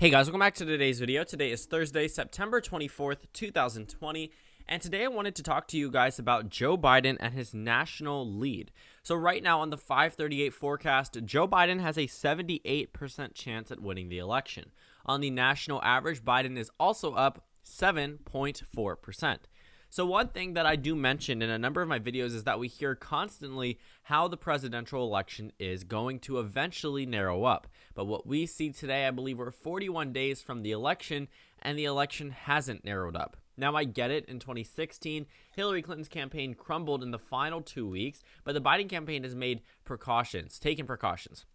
Hey guys, welcome back to today's video. Today is Thursday, September 24th, 2020, and today I wanted to talk to you guys about Joe Biden and his national lead. So right now on the 538 forecast, Joe Biden has a 78% chance at winning the election. On the national average, Biden is also up 7.4%. So one thing that I do mention in a number of my videos is that we hear constantly how the presidential election is going to eventually narrow up. But what we see today, I believe we're 41 days from the election, and the election hasn't narrowed up. Now, I get it. In 2016, Hillary Clinton's campaign crumbled in the final 2 weeks, but the Biden campaign has taken precautions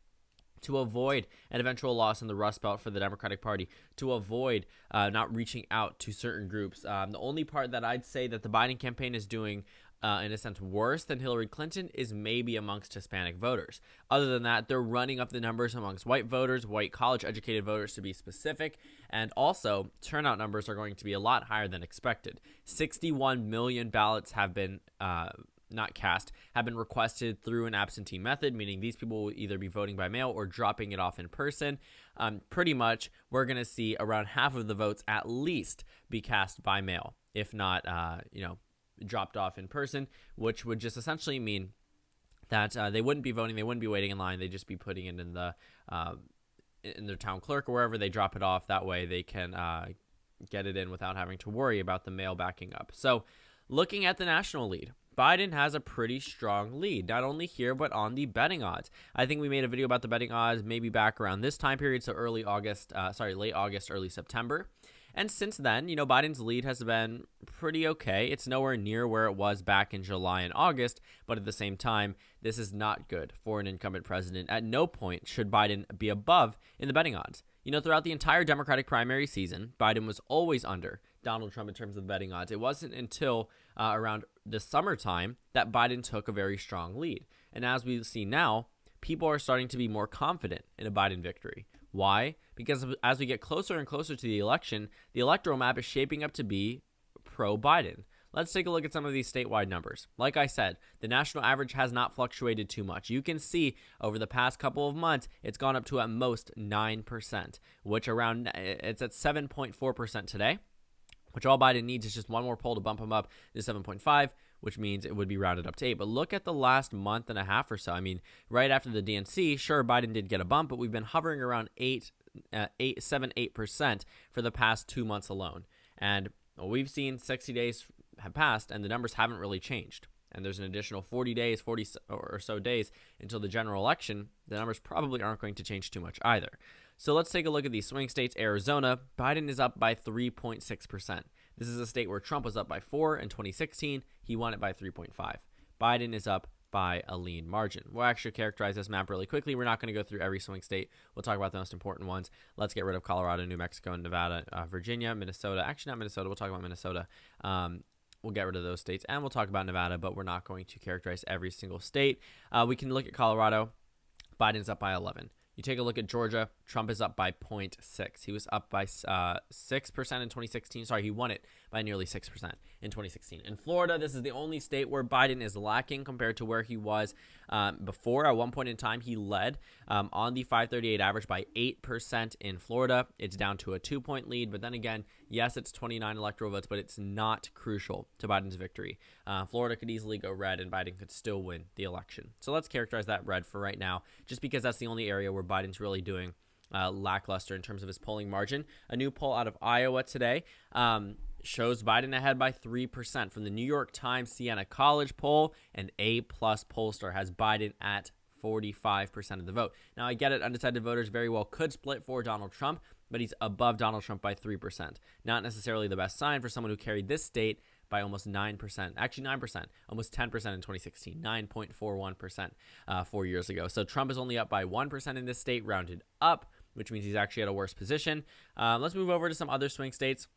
to avoid an eventual loss in the Rust Belt for the Democratic Party, to avoid not reaching out to certain groups. The only part that I'd say that the Biden campaign is doing, in a sense, worse than Hillary Clinton is maybe amongst Hispanic voters. Other than that, they're running up the numbers amongst white voters, white college-educated voters to be specific, and also turnout numbers are going to be a lot higher than expected. 61 million ballots have been have been requested through an absentee method, meaning these people will either be voting by mail or dropping it off in person. Pretty much, we're going to see around half of the votes at least be cast by mail, if not, dropped off in person, which would just essentially mean that they wouldn't be voting, they wouldn't be waiting in line, they'd just be putting it in the in their town clerk or wherever they drop it off. That way they can get it in without having to worry about the mail backing up. So looking at the national lead, Biden has a pretty strong lead, not only here, but on the betting odds. I think we made a video about the betting odds maybe back around this time period, so late August, early September. And since then, Biden's lead has been pretty okay. It's nowhere near where it was back in July and August, but at the same time, this is not good for an incumbent president. At no point should Biden be above in the betting odds. Throughout the entire Democratic primary season, Biden was always under Donald Trump in terms of the betting odds. It wasn't until around the summertime that Biden took a very strong lead. And as we see now, people are starting to be more confident in a Biden victory. Why? Because as we get closer and closer to the election, the electoral map is shaping up to be pro-Biden. Let's take a look at some of these statewide numbers. Like I said, the national average has not fluctuated too much. You can see over the past couple of months, it's gone up to at most 9%, which it's at 7.4% today, which all Biden needs is just one more poll to bump him up to 7.5, which means it would be rounded up to 8. But look at the last month and a half or so. I mean, right after the DNC, sure, Biden did get a bump, but we've been hovering around 8% for the past 2 months alone. And we've seen 60 days have passed, and the numbers haven't really changed. And there's an additional 40 or so days until the general election. The numbers probably aren't going to change too much either. So let's take a look at these swing states. Arizona, Biden is up by 3.6%. This is a state where Trump was up by 4 in 2016. He won it by 3.5. Biden is up by a lean margin. We'll actually characterize this map really quickly. We're not going to go through every swing state. We'll talk about the most important ones. Let's get rid of Colorado, New Mexico, Nevada, Virginia, Minnesota. Actually, not Minnesota. We'll talk about Minnesota. We'll get rid of those states, and we'll talk about Nevada, but we're not going to characterize every single state. We can look at Colorado. Biden's up by 11. You take a look at Georgia, Trump is up by 0.6. He was up by 6% in 2016. Sorry, he won it by nearly 6% in 2016. In Florida, this is the only state where Biden is lacking compared to where he was before. At one point in time, he led on the 538 average by 8% in Florida. It's down to a 2-point lead, but then again, yes, it's 29 electoral votes, but it's not crucial to Biden's victory. Florida could easily go red, and Biden could still win the election. So let's characterize that red for right now, just because that's the only area where Biden's really doing lackluster in terms of his polling margin. A new poll out of Iowa today shows Biden ahead by 3% from the New York Times Siena College poll. An A-plus pollster has Biden at 45% of the vote. Now, I get it. Undecided voters very well could split for Donald Trump, but he's above Donald Trump by 3%. Not necessarily the best sign for someone who carried this state by almost 9%, actually 9%, almost 10% in 2016, 9.41% 4 years ago. So Trump is only up by 1% in this state, rounded up, which means he's actually at a worse position. Let's move over to some other swing states.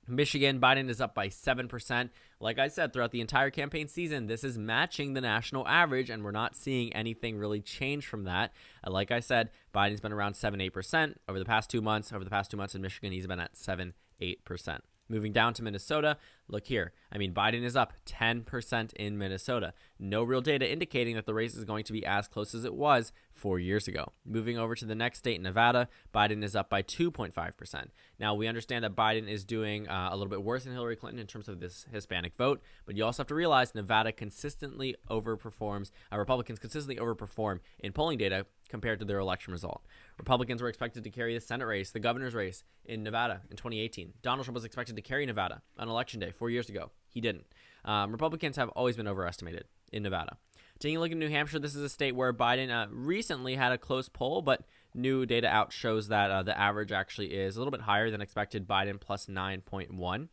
Michigan, Biden is up by 7%. Like I said, throughout the entire campaign season, this is matching the national average, and we're not seeing anything really change from that. Like I said, Biden's been around 7-8% over the past 2 months. Over the past 2 months in Michigan, he's been at 7-8%. Moving down to Minnesota, look here. I mean, Biden is up 10% in Minnesota. no real data indicating that the race is going to be as close as it was 4 years ago. Moving over to the next state, Nevada, Biden is up by 2.5%. Now, we understand that Biden is doing a little bit worse than Hillary Clinton in terms of this Hispanic vote, but you also have to realize Nevada consistently overperforms, Republicans consistently overperform in polling data compared to their election result. Republicans were expected to carry the Senate race, the governor's race in Nevada in 2018. Donald Trump was expected to carry Nevada on Election Day 4 years ago. He didn't. Republicans have always been overestimated in Nevada. Taking a look at New Hampshire, this is a state where Biden recently had a close poll, but new data out shows that the average actually is a little bit higher than expected, Biden plus 9.1.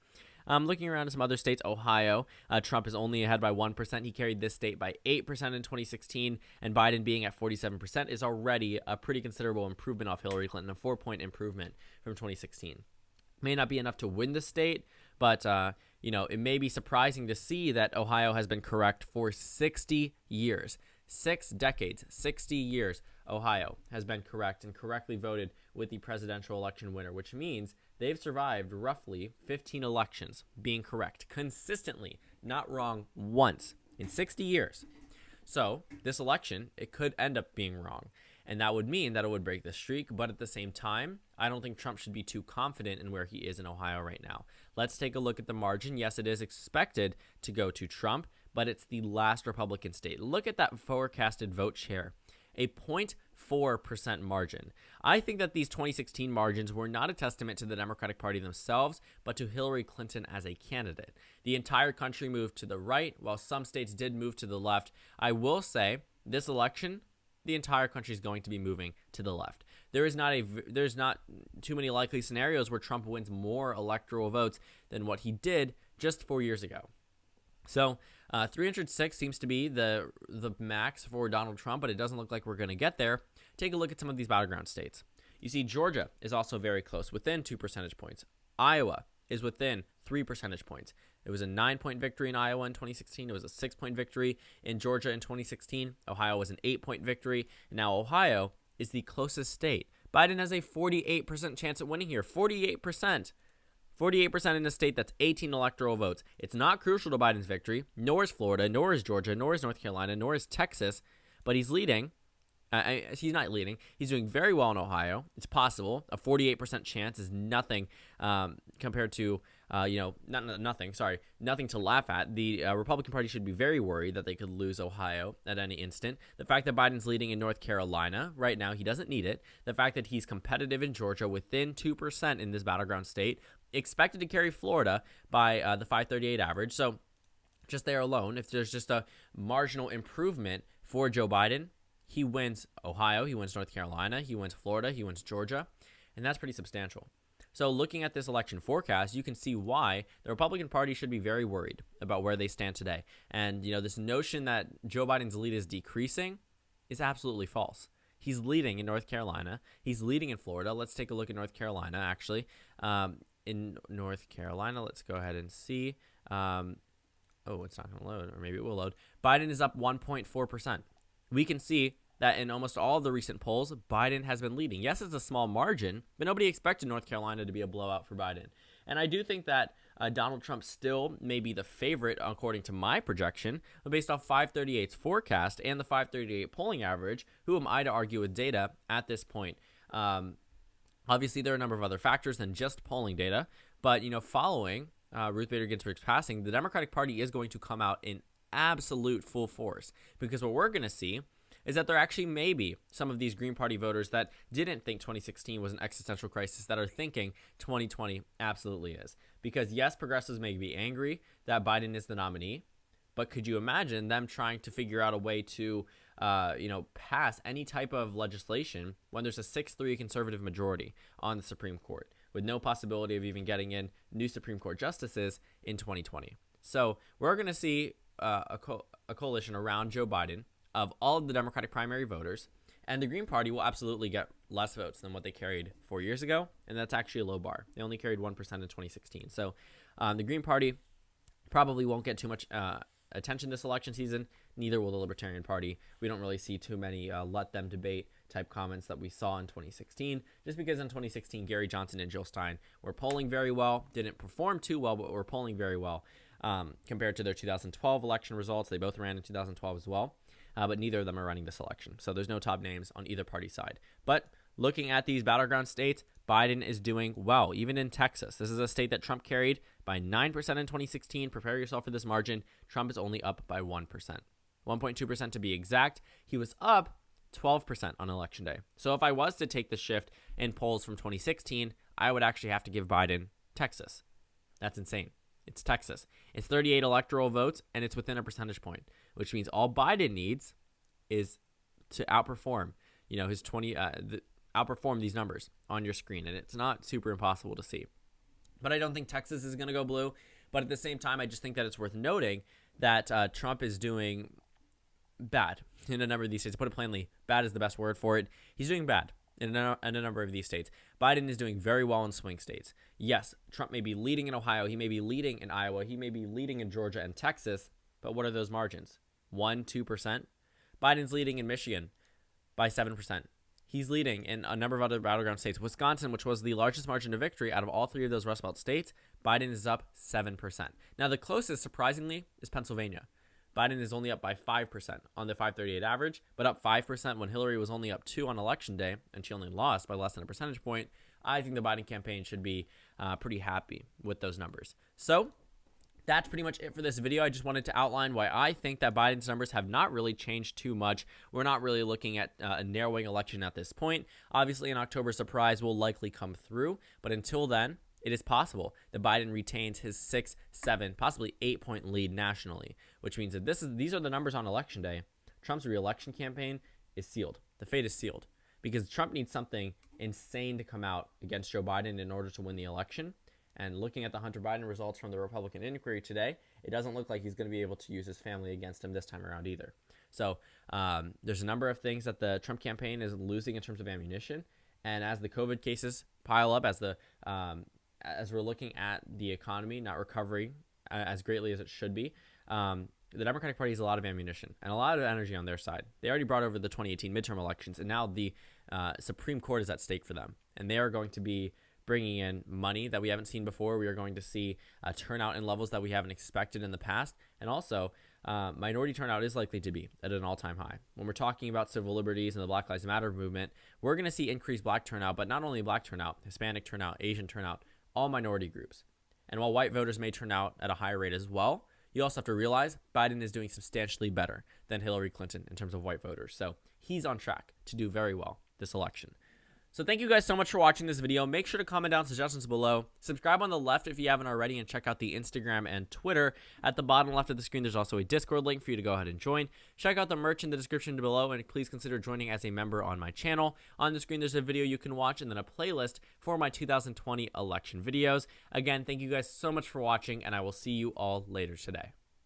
Looking around at some other states, Ohio, Trump is only ahead by 1%. He carried this state by 8% in 2016, and Biden being at 47% is already a pretty considerable improvement off Hillary Clinton, a 4-point improvement from 2016. May not be enough to win the state, but it may be surprising to see that Ohio has been correct for 60 years. 6 decades, 60 years, Ohio has been correct and correctly voted with the presidential election winner, which means they've survived roughly 15 elections being correct consistently, not wrong once in 60 years. So this election, it could end up being wrong. And that would mean that it would break the streak. But at the same time, I don't think Trump should be too confident in where he is in Ohio right now. Let's take a look at the margin. Yes, it is expected to go to Trump, but it's the last Republican state. Look at that forecasted vote share, a 0.4% margin. I think that these 2016 margins were not a testament to the Democratic Party themselves, but to Hillary Clinton as a candidate. The entire country moved to the right, while some states did move to the left. I will say this election, the entire country is going to be moving to the left. There's not too many likely scenarios where Trump wins more electoral votes than what he did just 4 years ago. So 306 seems to be the max for Donald Trump, but it doesn't look like we're going to get there. Take a look at some of these battleground states. You see Georgia is also very close, within 2 percentage points. Iowa is within 3 percentage points. It was a 9-point victory in Iowa in 2016. It was a 6-point victory in Georgia in 2016. Ohio was an 8-point victory. And now Ohio is the closest state. Biden has a 48% chance at winning here. 48%. 48% in a state that's 18 electoral votes. It's not crucial to Biden's victory, nor is Florida, nor is Georgia, nor is North Carolina, nor is Texas, but he's leading. He's not leading. He's doing very well in Ohio. It's possible. A 48% chance is nothing compared to, nothing to laugh at. The Republican Party should be very worried that they could lose Ohio at any instant. The fact that Biden's leading in North Carolina right now, he doesn't need it. The fact that he's competitive in Georgia within 2% in this battleground state, expected to carry Florida by the 538 average. So just there alone, if there's just a marginal improvement for Joe Biden, he wins Ohio, he wins North Carolina, he wins Florida, he wins Georgia, and that's pretty substantial. So looking at this election forecast, you can see why the Republican Party should be very worried about where they stand today. And, this notion that Joe Biden's lead is decreasing is absolutely false. He's leading in North Carolina. He's leading in Florida. Let's take a look at North Carolina, actually. In North Carolina, let's go ahead and see. It's not going to load, or maybe it will load. Biden is up 1.4%. We can see that in almost all of the recent polls, Biden has been leading. Yes, it's a small margin, but nobody expected North Carolina to be a blowout for Biden. And I do think that Donald Trump still may be the favorite, according to my projection, but based off 538's forecast and the 538 polling average, who am I to argue with data at this point? Obviously, there are a number of other factors than just polling data, but, following Ruth Bader Ginsburg's passing, the Democratic Party is going to come out in absolute full force, because what we're going to see is that there actually may be some of these Green Party voters that didn't think 2016 was an existential crisis that are thinking 2020 absolutely is. Because yes, progressives may be angry that Biden is the nominee, but could you imagine them trying to figure out a way to pass any type of legislation when there's a 6-3 conservative majority on the Supreme Court, with no possibility of even getting in new Supreme Court justices in 2020? So we're going to see a coalition around Joe Biden of all of the Democratic primary voters, and the Green Party will absolutely get less votes than what they carried 4 years ago, and that's actually a low bar. They only carried 1% in 2016. So the Green Party probably won't get too much attention this election season. Neither will the Libertarian Party. We don't really see too many let them debate type comments that we saw in 2016, just because in 2016, Gary Johnson and Jill Stein were polling very well, didn't perform too well, but were polling very well. compared to their 2012 election results. They both ran in 2012 as well, but neither of them are running this election. So there's no top names on either party side. But looking at these battleground states, Biden is doing well, even in Texas. This is a state that Trump carried by 9% in 2016. Prepare yourself for this margin. Trump is only up by 1%. 1.2% to be exact. He was up 12% on election day. So if I was to take the shift in polls from 2016, I would actually have to give Biden Texas. That's insane. It's Texas. It's 38 electoral votes, and it's within a percentage point, which means all Biden needs is to outperform, his outperform these numbers on your screen, and it's not super impossible to see. But I don't think Texas is going to go blue. But at the same time, I just think that it's worth noting that Trump is doing bad in a number of these states. To put it plainly, bad is the best word for it. He's doing bad in a number of these states. Biden is doing very well in swing states. Yes, Trump may be leading in Ohio. He may be leading in Iowa. He may be leading in Georgia and Texas. But what are those margins? 1%, 2%? Biden's leading in Michigan by 7%. He's leading in a number of other battleground states. Wisconsin, which was the largest margin of victory out of all three of those Rust Belt states, Biden is up 7%. Now, the closest, surprisingly, is Pennsylvania. Biden is only up by 5% on the 538 average, but up 5% when Hillary was only up 2 on election day, and she only lost by less than a percentage point. I think the Biden campaign should be pretty happy with those numbers. So that's pretty much it for this video. I just wanted to outline why I think that Biden's numbers have not really changed too much. We're not really looking at a narrowing election at this point. Obviously, an October surprise will likely come through, but until then, it is possible that Biden retains his 6, 7, possibly 8-point lead nationally, which means that these are the numbers on election day. Trump's re-election campaign is sealed. The fate is sealed because Trump needs something insane to come out against Joe Biden in order to win the election. And looking at the Hunter Biden results from the Republican inquiry today, it doesn't look like he's going to be able to use his family against him this time around either. So there's a number of things that the Trump campaign is losing in terms of ammunition. And as the COVID cases pile up, as we're looking at the economy not recovering as greatly as it should be, the Democratic Party has a lot of ammunition and a lot of energy on their side. They already brought over the 2018 midterm elections, and now the Supreme Court is at stake for them. And they are going to be bringing in money that we haven't seen before. We are going to see a turnout in levels that we haven't expected in the past. And also, minority turnout is likely to be at an all-time high. When we're talking about civil liberties and the Black Lives Matter movement, we're going to see increased black turnout, but not only black turnout, Hispanic turnout, Asian turnout, all minority groups. And while white voters may turn out at a higher rate as well, you also have to realize Biden is doing substantially better than Hillary Clinton in terms of white voters. So he's on track to do very well this election. So thank you guys so much for watching this video. Make sure to comment down suggestions below. Subscribe on the left if you haven't already, and check out the Instagram and Twitter. At the bottom left of the screen, there's also a Discord link for you to go ahead and join. Check out the merch in the description below, and please consider joining as a member on my channel. On the screen, there's a video you can watch and then a playlist for my 2020 election videos. Again, thank you guys so much for watching, and I will see you all later today.